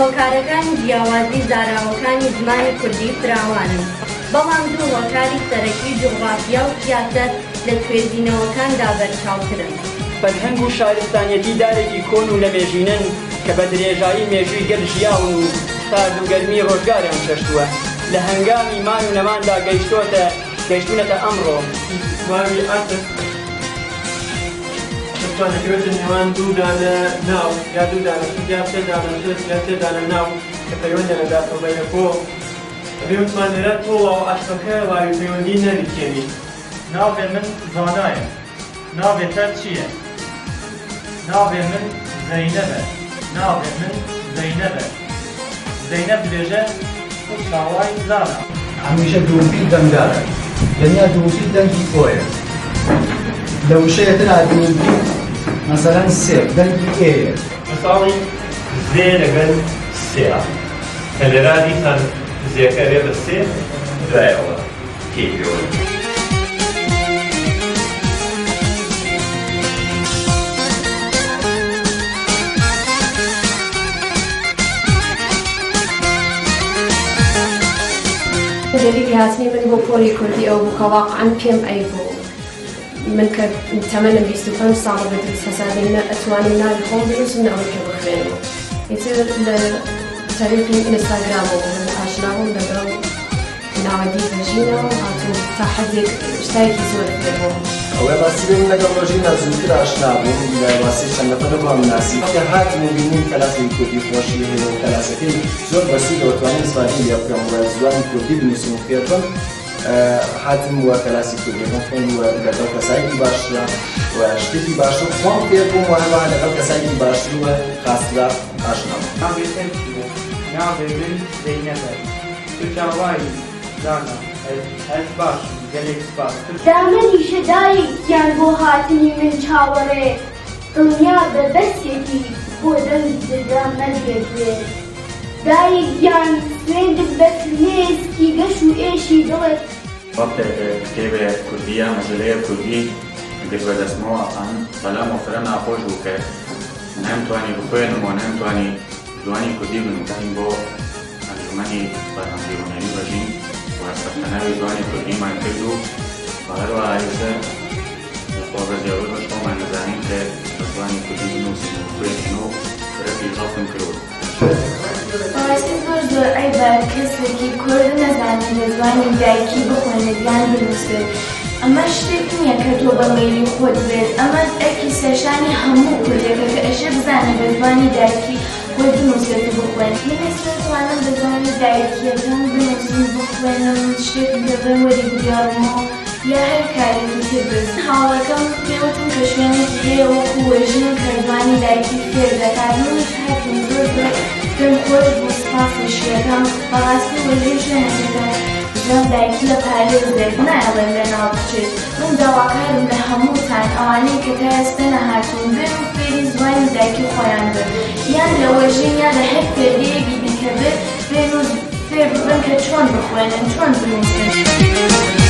هۆکارەکانی جیاوازی زاراوەکانی زمانی کوردی فراوانن، بەڵام دوو هۆکاری سەرەکی جوغرافیا و سیاسەت لە توێژینەوەکاندا بەرچاوترن. فەرهەنگ و شارستانیەتی دارێکی کۆن و نەمێژینن کە بە درێژایی مێژووی گەر ژیاون و سارد و گەرمی ڕۆژگاریان چەشتووە. لە هەنگامی مان و نەماندا گەیشتونەتە ئەمڕۆ. واوی ئەتر دەتوانێتە نێوان دوو دانە ناو یا دوو دانە یا سێ دانە یا سێ دانە ناو کە پەیوەندیان لەداتەوە بەیەکۆ ئەبێ وتمانێرە تۆڵەوە ئاشتەکە واوی پەیوەندی نەریکێنی. ناوێ من زانایە. ناوێتە چییە؟ ناوێ من زەینەبە. ناوێ من زەینەبە. زەینەب درێژە و چاوای زانە. هەمیشە دووفیل دەنگدارە، یعنی دووفیل دەنگی خۆیە. لە وشەیەترا دووفیل مەسەلەن سێ دەنگی ئێیە. مەساڵی زێ لەگەل سێە کە لێرا دیسان زێەکە لێ بە سێ دوایەوە تێبیەوە. دلیلی هاتنی من بۆ پۆلی کوردی ئەو بوو کە واقعاً پێم ئەیبوو من کە تەمەنم 25 ساڵە بەدرس حسابی ئەتوانم ناوی خۆم بنووسم نەوەی کە بخوێنەوە. ئیتر لە طریقی ئینستاگرامەوە من ئاشنا بووم لەگەڵ ناوەدی ڤەژینەوە هاتووم تا حەزێک شتایەکی زۆر پێبووم. ئەوەی ڕاستی من لەگەڵ ڤەژینە زووتر ئاشنا بووم لە ڕاستی چەند نەفەرێکمان ناسی. کە هاتم و بینیم کەلاسی کوردی خۆشی هەیە و کەلاسەکەی زۆر بەسوودە و توانیم زمانی لێ بکەم و زبانی کوردی بنووسم و فێر بم. حاتم وە کەلاسی کوردیەکەم خوێن و لەگەڵ کەسایەکی باشترە و شتێکی باشتر خۆم فێر بووم و هەروەها لەگەڵ کەسایەکی باشتر وە خاسترا ئاشنا بووم. ناوێ من زەینەبە. تو چاوایی زانە. ئەس باشم گەلێک باش. دامەنیشە دایکیان بۆ هاتنی من چاوەڕێ دڵنیا بە بەسێکی بۆ دەنگی دەدام نەدێتێت. دایکیان سوێندت بە فرمێسکی گەش و ئێشی دڵێت. کتێبێ کوردیە مەژەلەیە کوردی گەشت بەدەستمەوە ئەم بەلام وەفرە ناخۆش بوو کە نەمتوانی بخوێنم و نەمتوانی جوانی کوردی بنووسین بۆ ئەنجومەنی فەرهەنگی هونەری ڤەژین و سەختەناوی جوانی کوردیمان کرد و هەروەها ئێستا لەخوا زیاوە بەش خۆمان نەزانین کە بە جوانی کوردی بنووسین و بخوێنین و بەرەفی هەڵتم کردووە. ڕاستی زۆر عیبە کەسێکی کورد نەزانێت بە زمانی دایکی بخوێنێت یان بنووسێت. ئەمە شتێک نییە کە تۆ بە مەیلی خۆت بێت. ئەمە ئەرکی سەرشانی هەموو کوردێکە کە ئەشێ بزانێت بە زمانی دایکی خۆی بنووسێت و بخوێنێت. من ئێستا توانم بە زمانی دایکیەکەم بنووسم بخوێنم شتێک دەبێت وەری بگەڕمەوە یا هەر کارێکی تر بن. هاوڵەکەم پێوتم کە شوێنێکی هەیە وەکو ڤەژین کە زمانی دایکی فێر دەکات. منیش هاتم زۆر پێم خۆش بوو سپاسیشیەکەم. بەڕاستی ڤەژین شوێنێکەکە ژیان دایکی لە پارێزێت نایڵێم لەناو بچێت. من داواکارم لە هەمووتان ئەوانەی کە تا ئێستا نەهاتوون بێن و فێری زمانی دایکی خۆیان بن یان لە ڤەژین یان لە هەر فێریەیەکی دیکە بێت بێن و فێر ببن کە چۆن بخوێنن چۆن بنووسن.